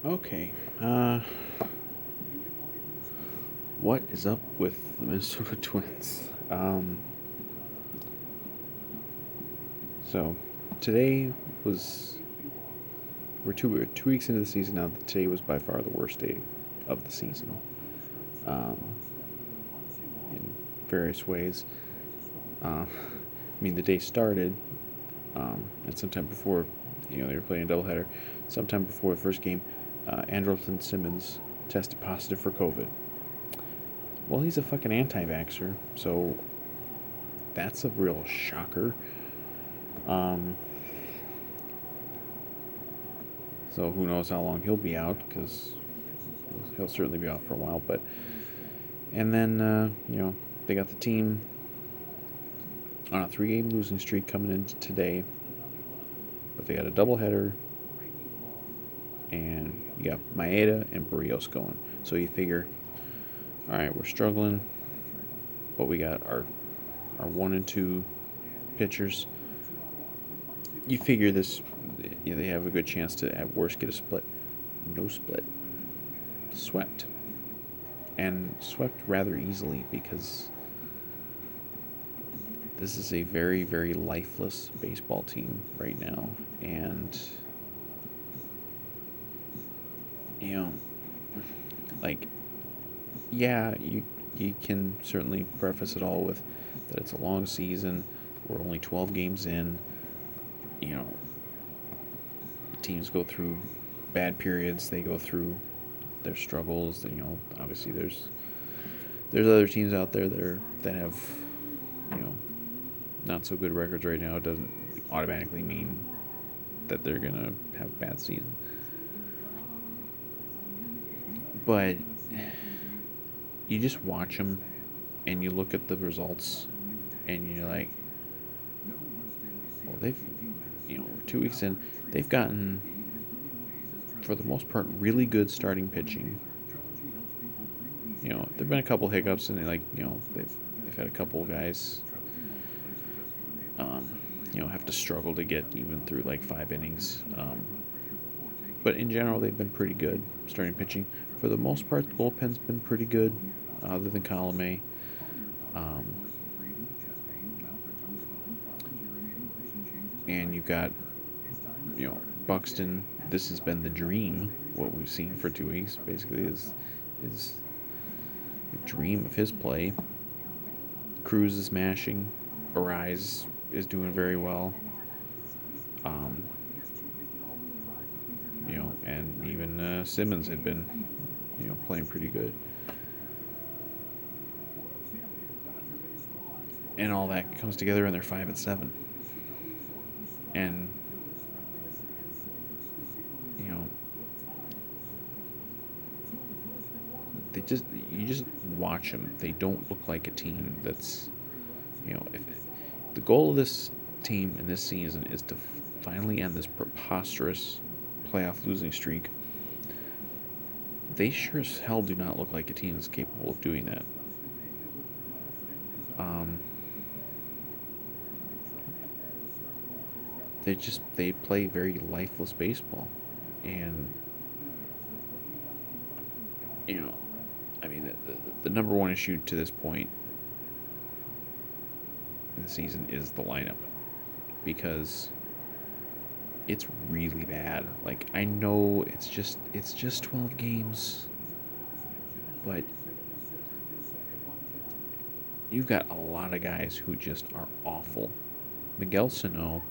Okay. What is up with the Minnesota Twins? So today was we're 2 weeks into the season now. Today was by far the worst day of the season, um, in various ways. I mean, the day started, and sometime before, they were playing a doubleheader. Sometime before the first game, Andrelton Simmons tested positive for COVID. Well, he's a fucking anti-vaxxer, so that's a real shocker. Um, so who knows how long he'll be out? Because he'll certainly be out for a while. But and then they got the team on a 3-game losing streak coming into today, but they got a doubleheader, and you got Maeda and Barrios going. So you figure, all right, we're struggling, but we got our 1 and 2 pitchers. You figure this, they have a good chance to at worst get a split. No split. Swept. And swept rather easily because this is a very, very lifeless baseball team right now. And, you know, like, yeah, you can certainly preface it all with that it's a long season. We're only 12 games in. You know, teams go through bad periods. They go through their struggles. Obviously there's other teams out there that have, you know, not so good records right now. It doesn't automatically mean that they're gonna have a bad season. But you just watch them and you look at the results and you're like, well, they've, 2 weeks in, they've gotten, for the most part, really good starting pitching. There've been a couple hiccups, and they've had a couple guys, have to struggle to get even through like 5 innings. But in general, they've been pretty good starting pitching. For the most part, the bullpen's been pretty good, other than Colome. Um, and you've got, Buxton. This has been the dream. What we've seen for 2 weeks, basically, is the dream of his play. Cruz is mashing. Arise is doing very well. Um, and even Simmons had been, playing pretty good. And all that comes together, and they're 5-7. And you know, you just watch them. They don't look like a team that's, if the goal of this team in this season is to finally end this preposterous playoff losing streak, they sure as hell do not look like a team that's capable of doing that. Um, they play very lifeless baseball, and I mean the number one issue to this point in the season is the lineup, because it's really bad. Like, I know it's just 12 games, but you've got a lot of guys who just are awful. Miguel Sano,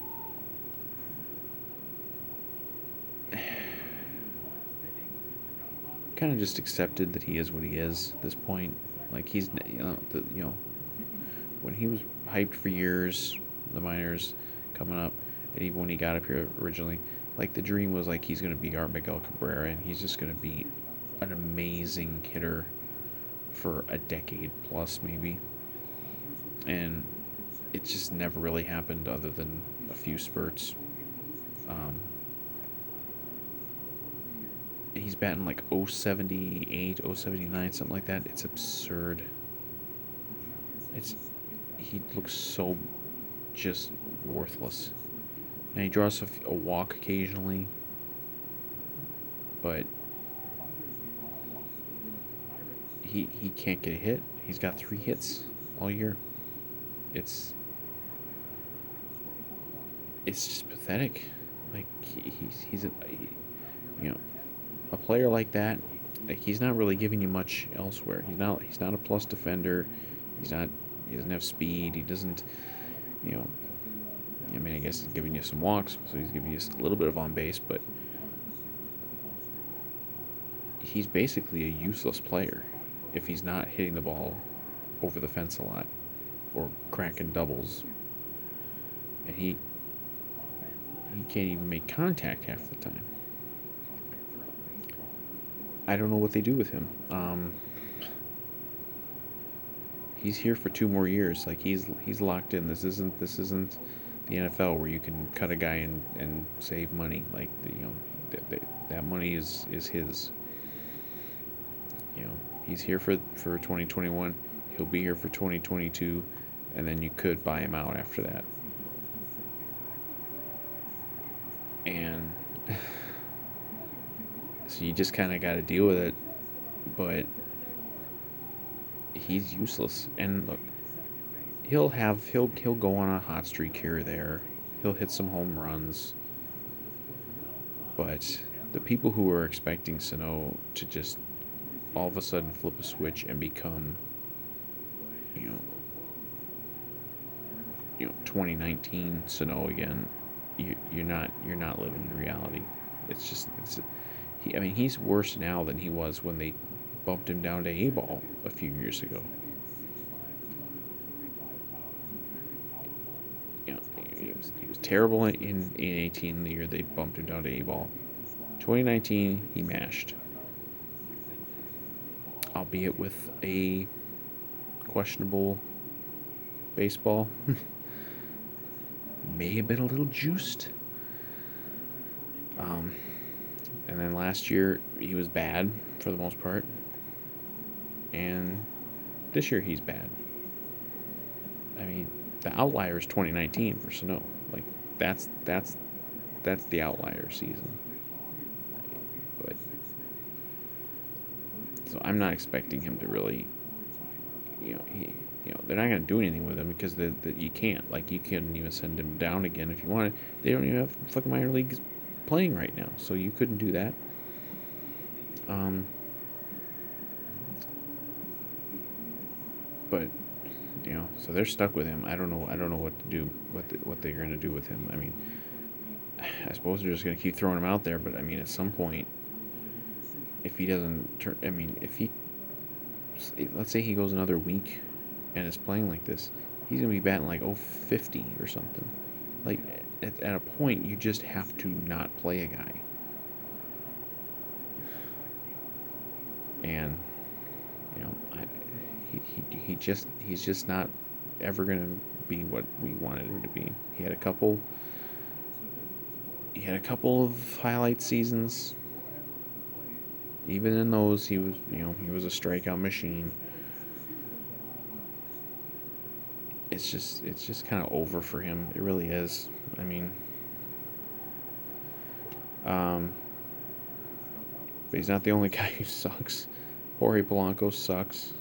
kind of just accepted that he is what he is at this point. Like, he's, when he was hyped for years, the minors coming up, and even when he got up here originally, like, the dream was like he's going to be our Miguel Cabrera, and he's just going to be an amazing hitter for a decade plus, maybe. And it just never really happened, other than a few spurts. Um, he's batting like 078, 079, something like that. It's absurd. It's He looks so just worthless. And he draws a walk occasionally, but he can't get a hit. He's got 3 hits all year. It's it's just pathetic. Like he's you know a player like that. Like he's not really giving you much elsewhere. He's not a plus defender. He's not he doesn't have speed. He doesn't you know I mean I guess he's giving you some walks, so he's giving you a little bit of on base, but he's basically a useless player if he's not hitting the ball over the fence a lot or cracking doubles. And he can't even make contact half the time. I don't know what they do with him. He's here for 2 more years. Like he's locked in. This isn't the NFL where you can cut a guy and save money. Like that money is his. He's here for 2021. He'll be here for 2022, and then you could buy him out after that. And so you just kind of got to deal with it. But he's useless. And look, he'll go on a hot streak here or there. He'll hit some home runs. But the people who are expecting Sano to just all of a sudden flip a switch and become, you know, 2019 Sano again, you're not living in reality. I mean, he's worse now than he was when they bumped him down to A ball a few years ago. He was terrible in 18, the year they bumped him down to A ball. 2019, he mashed, albeit with a questionable baseball. May have been a little juiced. And then last year he was bad for the most part, and this year he's bad. I mean, the outlier is 2019 for Sano. Like that's the outlier season. But so I'm not expecting him to really, they're not going to do anything with him because you can't. Like you couldn't even send him down again if you wanted. They don't even have fucking minor leagues playing right now, so you couldn't do that. But so they're stuck with him. I don't know what to do, what they're going to do with him. I mean, I suppose they're just going to keep throwing him out there. But I mean, at some point, if he doesn't turn, I mean, let's say he goes another week and is playing like this, he's going to be batting like 050 or something. Like at a point, you just have to not play a guy. And he's just not ever gonna be what we wanted him to be. He had a couple of highlight seasons. Even in those, he was a strikeout machine. It's just kind of over for him. It really is. I mean, but he's not the only guy who sucks. Jorge Polanco sucks.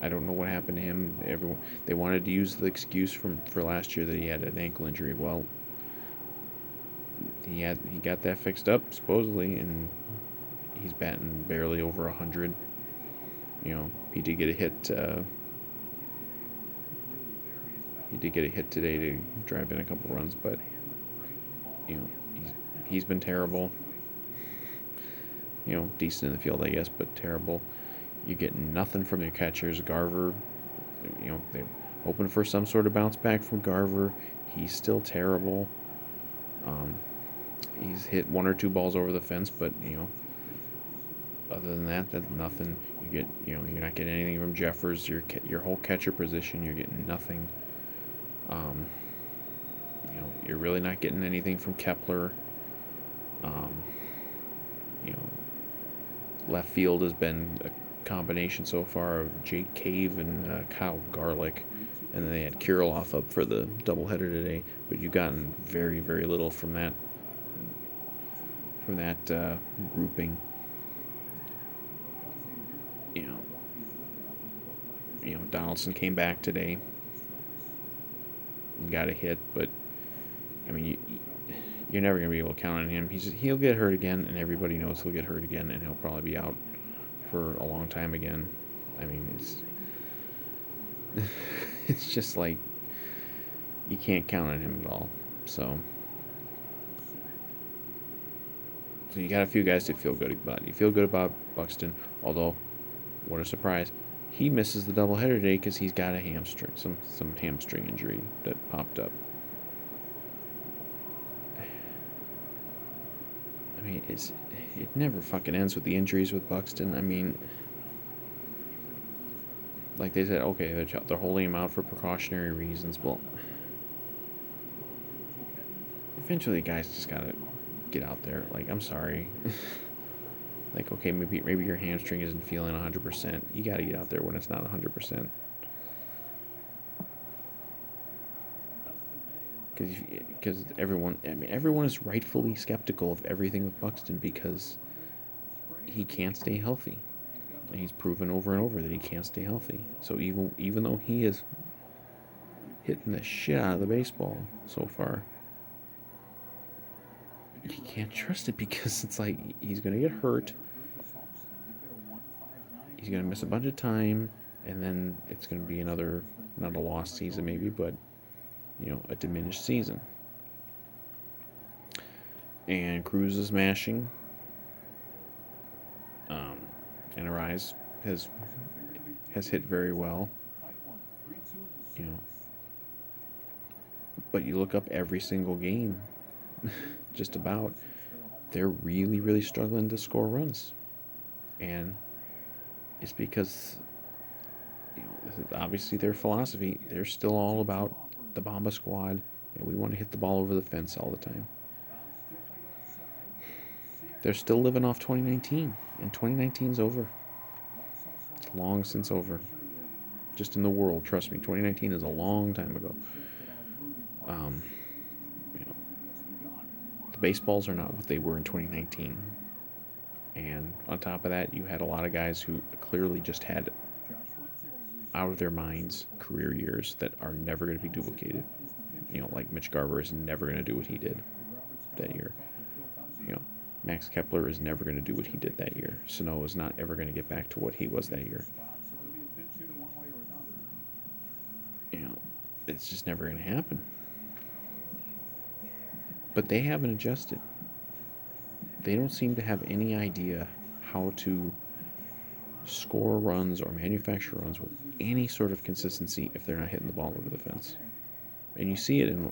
I don't know what happened to him. They wanted to use the excuse for last year that he had an ankle injury. Well, he got that fixed up supposedly, and he's batting barely over 100. He did get a hit. He did get a hit today to drive in a couple runs, but he's been terrible. Decent in the field, I guess, but terrible. You get nothing from your catchers. Garver, they're hoping for some sort of bounce back from Garver. He's still terrible. He's hit 1 or 2 balls over the fence, but other than that, that's nothing. You're not getting anything from Jeffers. Your whole catcher position, you're getting nothing. You're really not getting anything from Kepler. Left field has been a combination so far of Jake Cave and Kyle Garlick, and then they had Kirilloff up for the doubleheader today. But you've gotten very, very little from that grouping. You know, Donaldson came back today and got a hit, but I mean, you're never gonna be able to count on him. He'll get hurt again, and everybody knows he'll get hurt again, and he'll probably be out for a long time again. I mean, it's just like you can't count on him at all. So you got a few guys to feel good about. You feel good about Buxton, although what a surprise. He misses the doubleheader today because he's got a hamstring, some hamstring injury that popped up. I mean, it never fucking ends with the injuries with Buxton. I mean, like they said, okay, they're holding him out for precautionary reasons. Well, eventually, the guys just gotta get out there. Like, I'm sorry. Like, okay, maybe your hamstring isn't feeling 100%. You gotta get out there when it's not 100%. Because everyone is rightfully skeptical of everything with Buxton because he can't stay healthy. And he's proven over and over that he can't stay healthy. So even though he is hitting the shit out of the baseball so far, you can't trust it because it's like he's gonna get hurt. He's gonna miss a bunch of time, and then it's gonna be another, not a lost season maybe, but a diminished season. And Cruz is mashing. And Arise has hit very well. But you look up every single game, just about, they're really, really struggling to score runs. And it's because, this is obviously their philosophy. They're still all about the Bomba squad, and we want to hit the ball over the fence all the time. They're still living off 2019, and 2019's over. It's long since over. Just in the world, trust me, 2019 is a long time ago. The baseballs are not what they were in 2019. And on top of that, you had a lot of guys who clearly just had out of their minds career years that are never going to be duplicated. Like Mitch Garver is never going to do what he did that year. Max Kepler is never going to do what he did that year. Sano is not ever going to get back to what he was that year. It's just never going to happen. But they haven't adjusted. They don't seem to have any idea how to score runs or manufacture runs with any sort of consistency if they're not hitting the ball over the fence. And you see it in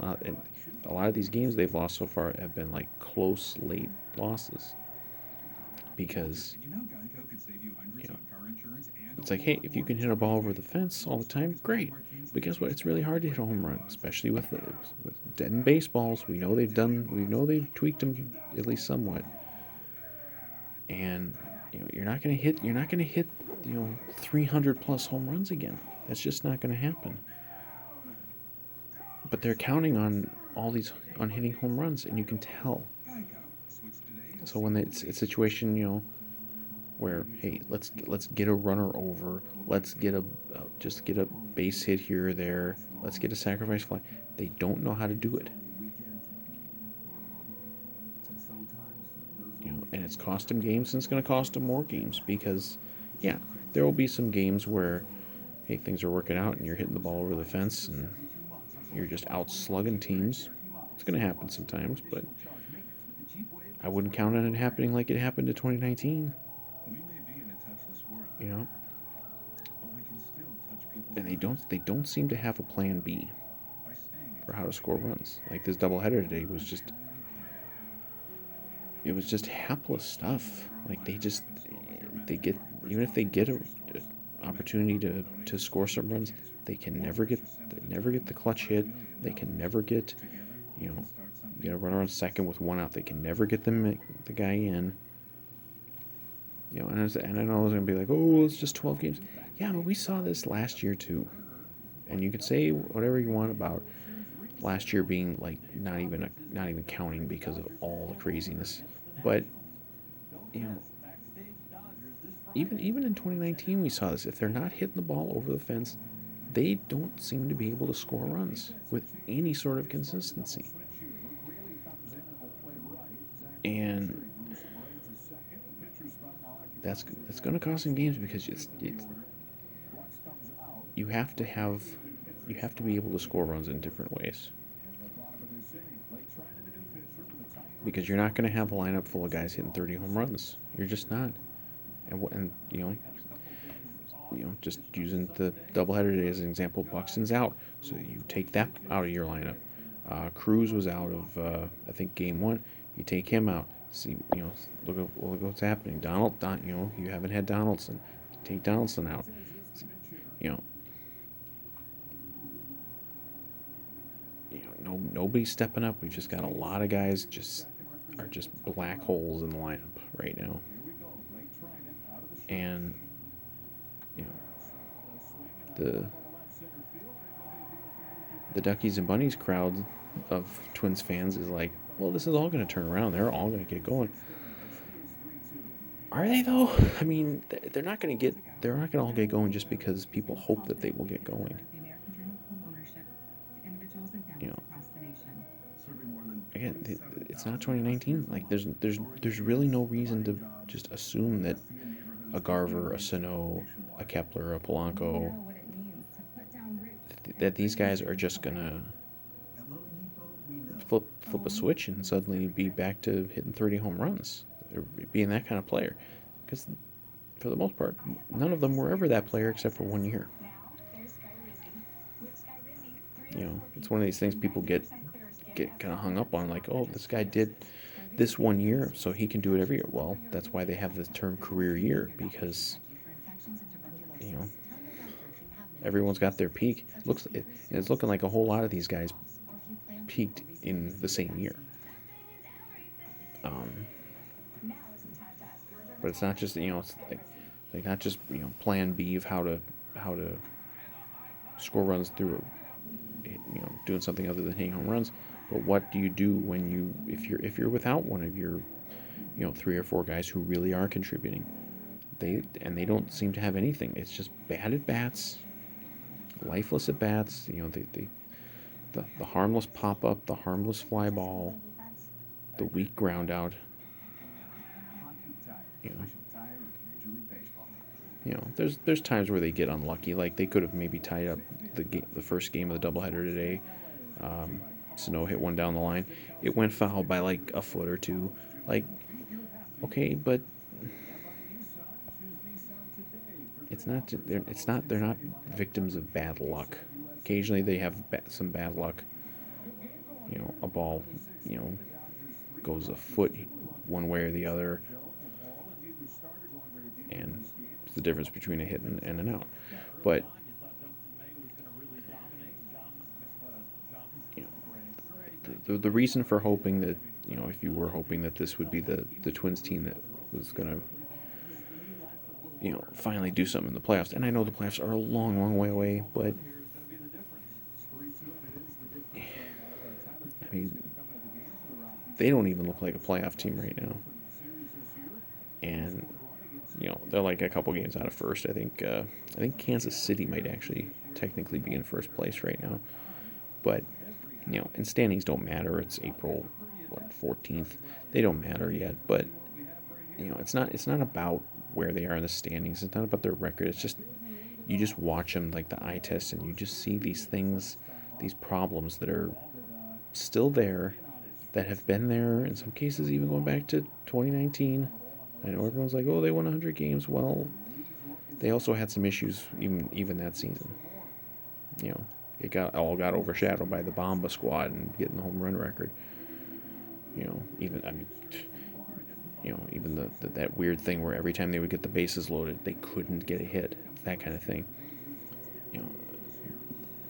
a lot of these games they've lost so far have been like close, late losses. Because, it's like, hey, if you can hit a ball over the fence all the time, great. But guess what? It's really hard to hit a home run, especially with dead baseballs. We know they've tweaked them at least somewhat. And you're not going to hit 300 plus home runs again. That's just not going to happen. But they're counting on on hitting home runs, and you can tell. So when it's a situation, where, hey, let's get a runner over, let's get just get a base hit here or there, let's get a sacrifice fly. They don't know how to do it. And it's cost them games, and it's going to cost them more games because, yeah, there will be some games where, hey, things are working out and you're hitting the ball over the fence and you're just out slugging teams. It's going to happen sometimes, but I wouldn't count on it happening like it happened in 2019. And they don't seem to have a plan B for how to score runs. Like this doubleheader today was just hapless stuff. Like they get, even if they get a opportunity to score some runs, they can never get the clutch hit. They can never get get a runner on second with one out. They can never get the guy in. And I know I was gonna be like, oh, it's just 12 games. Yeah, but we saw this last year too. And you could say whatever you want about last year being like not even counting because of all the craziness. But even in 2019 we saw this. If they're not hitting the ball over the fence, they don't seem to be able to score runs with any sort of consistency. And that's going to cost some games because you have to have you have to be able to score runs in different ways because you're not going to have a lineup full of guys hitting 30 home runs. You're just not. And just using the doubleheader today as an example, Buxton's out, so you take that out of your lineup. Cruz was out of I think game one. You take him out. See, look what's happening. You haven't had Donaldson. Take Donaldson out. You know, nobody's stepping up. We've just got a lot of guys are just black holes in the lineup right now, and you know the the Duckies and Bunnies crowd of Twins fans is like, well, this is all going to turn around. They're all going to get going. Are they though? I mean, they're not going to all get going just because people hope that they will get going. You know, again, it's not 2019. Like, there's really no reason to just assume that a Garver, a Sano, a Kepler, a Polanco, that these guys are just gonna flip a switch and suddenly be back to hitting 30 home runs, or being that kind of player. Because for the most part, none of them were ever that player except for 1 year. It's one of these things people get kind of hung up on, like, oh, this guy did this 1 year, so he can do it every year. Well, that's why they have the term career year, because you know everyone's got their peak. It's looking like a whole lot of these guys peaked in the same year. Um, but it's not just it's like not just plan B of how to score runs through doing something other than hitting home runs. But what do you do when if you're without one of your three or four guys who really are contributing? They don't seem to have anything. It's just bad at bats, lifeless at bats. The harmless pop up, the harmless fly ball, the weak ground out. You know, there's times where they get unlucky. Like they could have maybe tied up the first game of the doubleheader today. Sano hit one down the line. It went foul by like a foot or two. Like, okay, but they're not victims of bad luck. Occasionally they have some bad luck. A ball, you know, goes a foot one way or the other, and it's the difference between a hit and an out. But you know, the reason for hoping that if you were hoping that this would be the Twins team that was gonna finally do something in the playoffs, and I know the playoffs are a long, long way away, but I mean they don't even look like a playoff team right now, and they're like a couple games out of first. I think Kansas City might actually technically be in first place right now, but and standings don't matter. It's April 14th. They don't matter yet, but it's not about where they are in the standings. It's not about their record. It's just you just watch them like the eye test, and you just see these things, these problems that are still there, that have been there in some cases even going back to 2019. I know everyone's like, oh, they won 100 games. Well, they also had some issues even that season. You know, it got overshadowed by the Bomba squad and getting the home run record. Even that weird thing where every time they would get the bases loaded, they couldn't get a hit. That kind of thing. You know,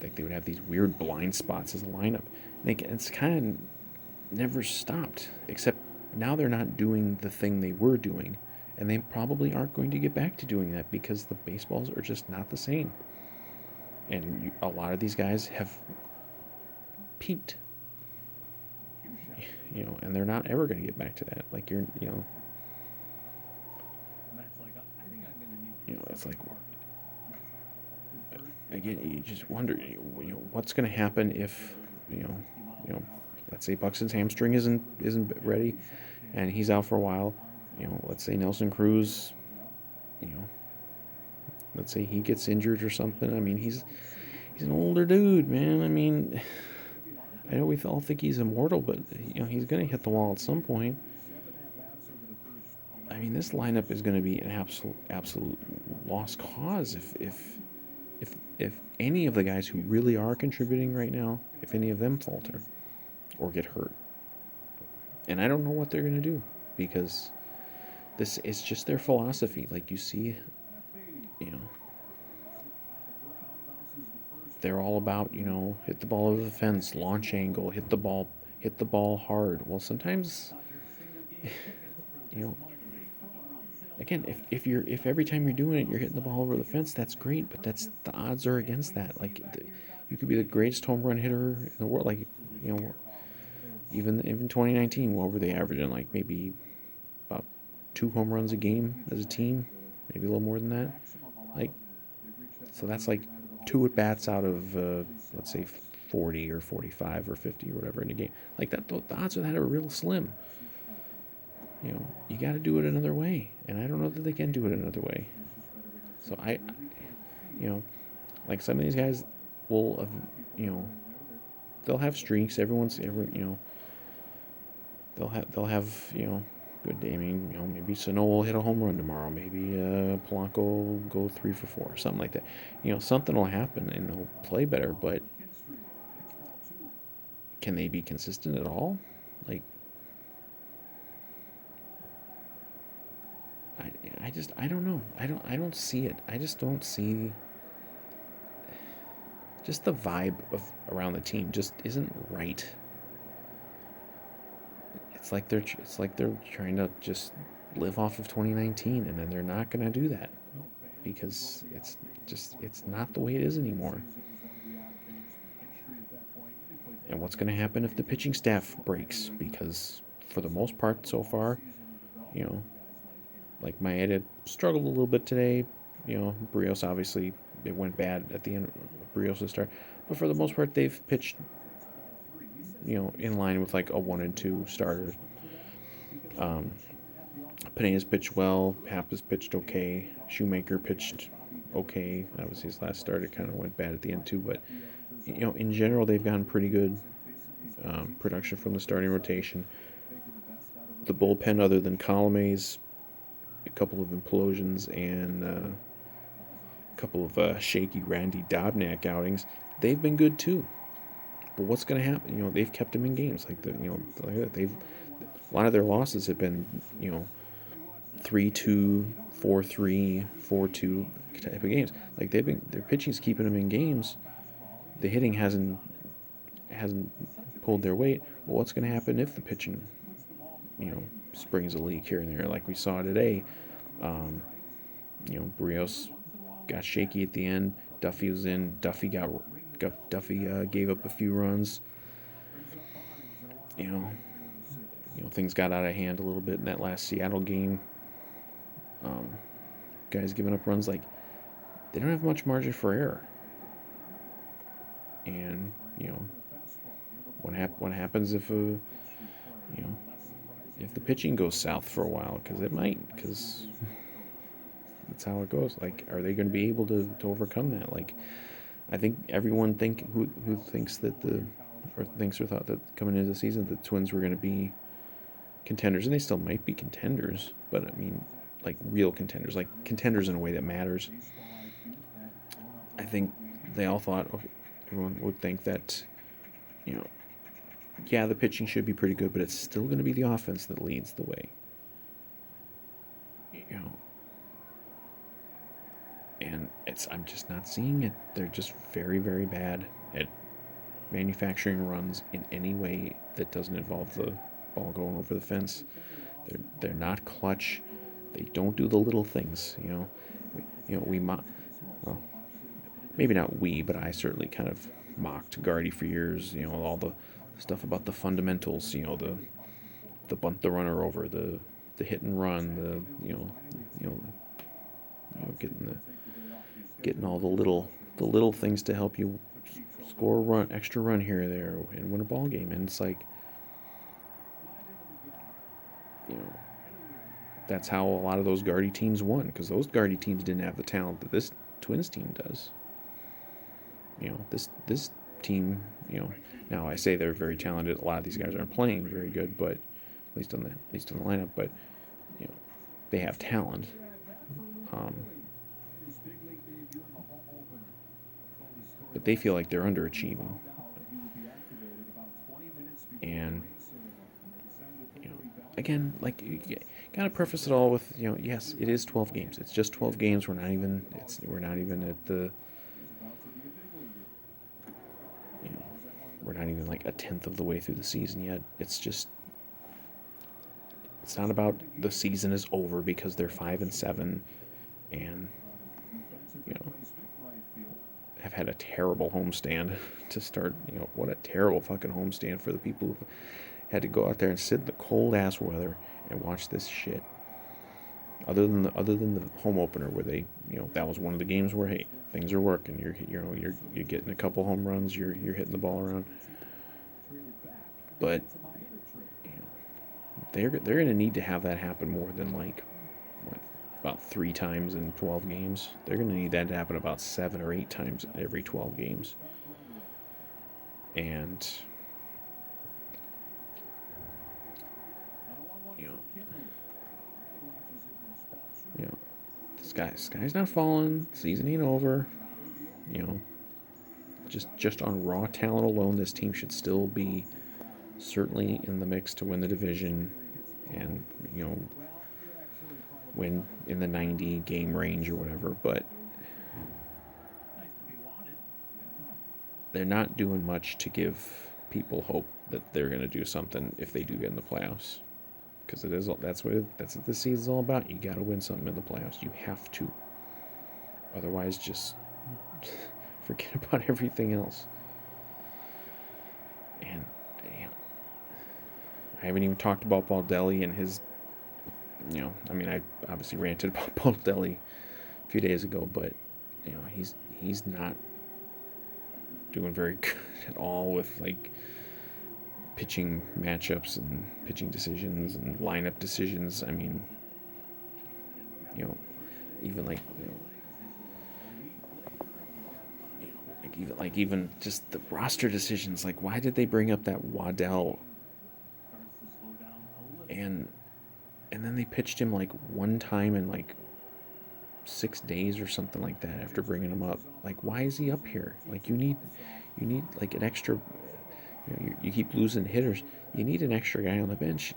like they would have these weird blind spots as a lineup. It's kind of never stopped, except now they're not doing the thing they were doing, and they probably aren't going to get back to doing that because the baseballs are just not the same. And a lot of these guys have peaked, and they're not ever going to get back to that. Like it's like, again, you just wonder, what's going to happen if, you know, let's say Buxton's hamstring isn't ready, and he's out for a while. Let's say Nelson Cruz, you know, let's say he gets injured or something. I mean, he's an older dude, man. I mean, I know we all think he's immortal, but he's going to hit the wall at some point. I mean, this lineup is going to be an absolute lost cause if any of the guys who really are contributing right now, if any of them falter or get hurt. And I don't know what they're going to do, because this is just their philosophy. Like, you see, they're all about, hit the ball over the fence, launch angle, hit the ball hard. Well, sometimes, you know, again, if every time you're doing it, you're hitting the ball over the fence, that's great. But the odds are against that. Like, you could be the greatest home run hitter in the world. Like, even 2019, what were they averaging? Like, maybe about 2 home runs a game as a team, maybe a little more than that. Like, so that's like 2 at bats out of let's say 40 or 45 or 50 or whatever in a game. Like, that, the odds of that are real slim. You got to do it another way, and I don't know that they can do it another way. So like, some of these guys will, they'll have streaks. They'll have good day. I mean, maybe Sano will hit a home run tomorrow. Maybe Polanco will go 3 for 4, something like that. Something will happen and they'll play better. But can they be consistent at all? Like, I don't know. I don't see it. I just don't see. Just the vibe around the team just isn't right. It's like they're trying to just live off of 2019, and then they're not going to do that, because it's not the way it is anymore. And what's going to happen if the pitching staff breaks? Because for the most part so far, like, Maeda struggled a little bit today. Brios, obviously, it went bad at the end of Brios' start, but for the most part they've pitched in line with like a 1 and 2 starter. Pineda's pitched well. Happ has pitched okay. Shoemaker pitched okay. That was his last start. It kind of went bad at the end too, but in general they've gotten pretty good production from the starting rotation. The bullpen, other than Colomés, a couple of implosions and a couple of shaky Randy Dobnak outings, they've been good too. But what's going to happen? They've kept him in games like they've a lot of their losses have been 3-2, 4-3, 4-2 type of games. Like, their pitching's keeping them in games. The hitting hasn't pulled their weight. Well, what's going to happen if the pitching springs a leak here and there, like we saw today? Brios got shaky at the end. Duffy was in. Duffy gave up a few runs. Things got out of hand a little bit in that last Seattle game. Guys giving up runs, like, they don't have much margin for error. And what happens if if the pitching goes south for a while? Because it might, because that's how it goes. Like, are they going to be able to overcome that? Like, I think everyone who thinks that thinks or thought that coming into the season the Twins were going to be contenders, and they still might be contenders, but I mean, like, real contenders, like contenders in a way that matters. I think they all thought, okay, everyone would think that, yeah, the pitching should be pretty good, but it's still going to be the offense that leads the way. And I'm just not seeing it. They're just very, very bad at manufacturing runs in any way that doesn't involve the ball going over the fence. They're not clutch. They don't do the little things. Well, maybe not we, but I certainly kind of mocked Gardy for years. All the stuff about the fundamentals. The bunt the runner over, the hit and run, getting all the little things to help you score a run, extra run here or there, and win a ball game. And it's like, you know, that's how a lot of those Guardy teams won, because those Guardy teams didn't have the talent that this Twins team does. This team, now I say they're very talented. A lot of these guys aren't playing very good, but at least on the lineup, but you know, they have talent. Um, but they feel like they're underachieving, and again, like, you gotta preface it all with, yes, it is 12 games. It's just 12 games. We're not even at the you know we're not even like a tenth of the way through the season yet. It's not about the season is over because they're 5-7, and you know have had a terrible homestand to start. What a terrible fucking homestand for the people who had to go out there and sit in the cold ass weather and watch this shit. Other than the home opener, where they, that was one of the games where, hey, things are working. You're getting a couple home runs. You're hitting the ball around. But they're gonna need to have that happen more than, like, what, about 3 times in 12 games. They're gonna need that to happen about 7 or 8 times every 12 games. And you know, you know, sky's not falling. Season ain't over. You know, just on raw talent alone, this team should still be certainly in the mix to win the division, and win in the 90 game range or whatever. But they're not doing much to give people hope that they're going to do something if they do get in the playoffs. Because that's what this season's all about. You got to win something in the playoffs. You have to. Otherwise, just forget about everything else. And I haven't even talked about Baldelli and his. I obviously ranted about Baldelli a few days ago, but he's not doing very good at all with, like, pitching matchups and pitching decisions and lineup decisions. I mean, even even just the roster decisions. Like, why did they bring up that Waddell? And then they pitched him like one time in like 6 days or something like that after bringing him up. Like, why is he up here? Like, you need like an extra. You keep losing hitters. You need an extra guy on the bench,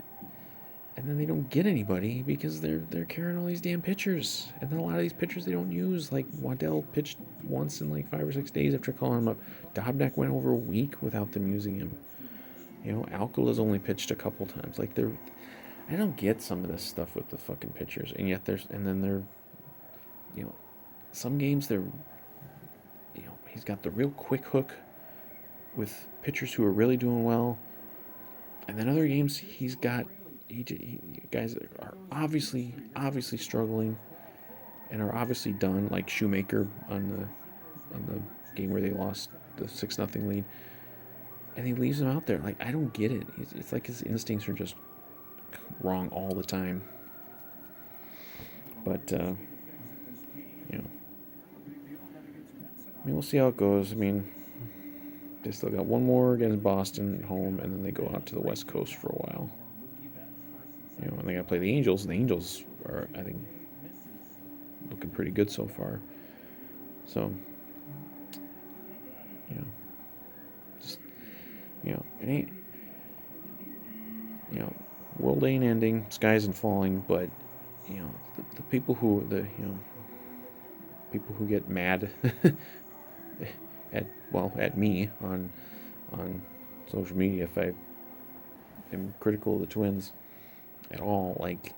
and then they don't get anybody because they're carrying all these damn pitchers, and then a lot of these pitchers they don't use. Like, Waddell pitched once in like 5 or 6 days after calling him up. Dobnak went over a week without them using him. Alcala's only pitched a couple times. Like, I don't get some of this stuff with the fucking pitchers, and yet some games he's got the real quick hook with pitchers who are really doing well, and then other games he's got guys that are obviously struggling and are obviously done, like Shoemaker on the game where they lost the 6-0 lead, and he leaves them out there. Like, I don't get it. It's like his instincts are just wrong all the time. But we'll see how it goes. I mean, they still got one more against Boston at home, and then they go out to the West Coast for a while. And they got to play the Angels, and the Angels are, I think, looking pretty good so far. So, just, it ain't, world ain't ending, sky isn't falling, but, the people who, people who get mad at me on social media if I am critical of the Twins at all, like,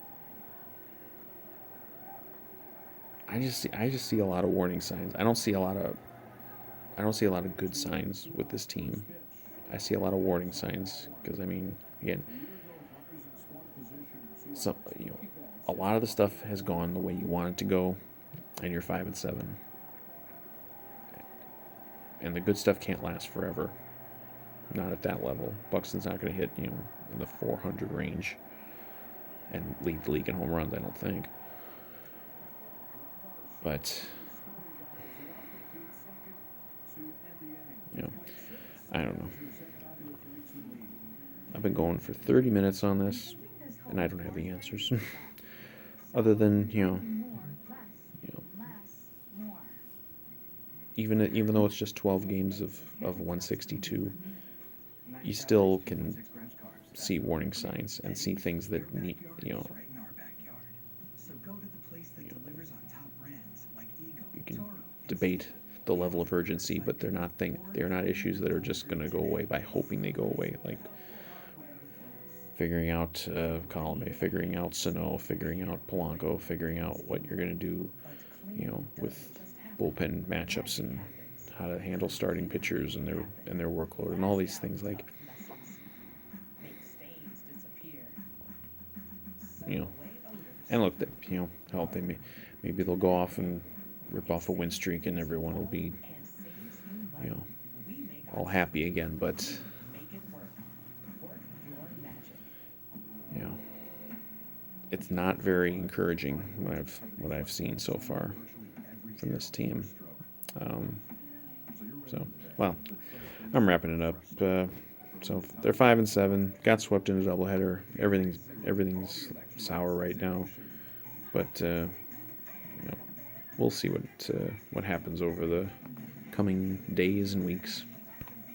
I just see a lot of warning signs. I don't see a lot of good signs with this team. I see a lot of warning signs because, I mean, again, a lot of the stuff has gone the way you want it to go. and you're 5-7. And the good stuff can't last forever. Not at that level. Buxton's not going to hit, in the 400 range and lead the league in home runs, I don't think. But, I don't know. I've been going for 30 minutes on this, and I don't have the answers. Other than, even though it's just 12 games of 162, you still can see warning signs and see things that need, you can debate the level of urgency, but they're not issues that are just going to go away by hoping they go away. Like figuring out Colome, figuring out Sano, figuring out Polanco, figuring out what you're going to do, with bullpen matchups and how to handle starting pitchers and their workload and all these things. Like, and look, hell, maybe they'll go off and rip off a win streak and everyone will be, all happy again. But it's not very encouraging what I've seen so far from this team. Well, I'm wrapping it up. So they're 5-7. Got swept in a doubleheader. Everything's sour right now. But we'll see what happens over the coming days and weeks.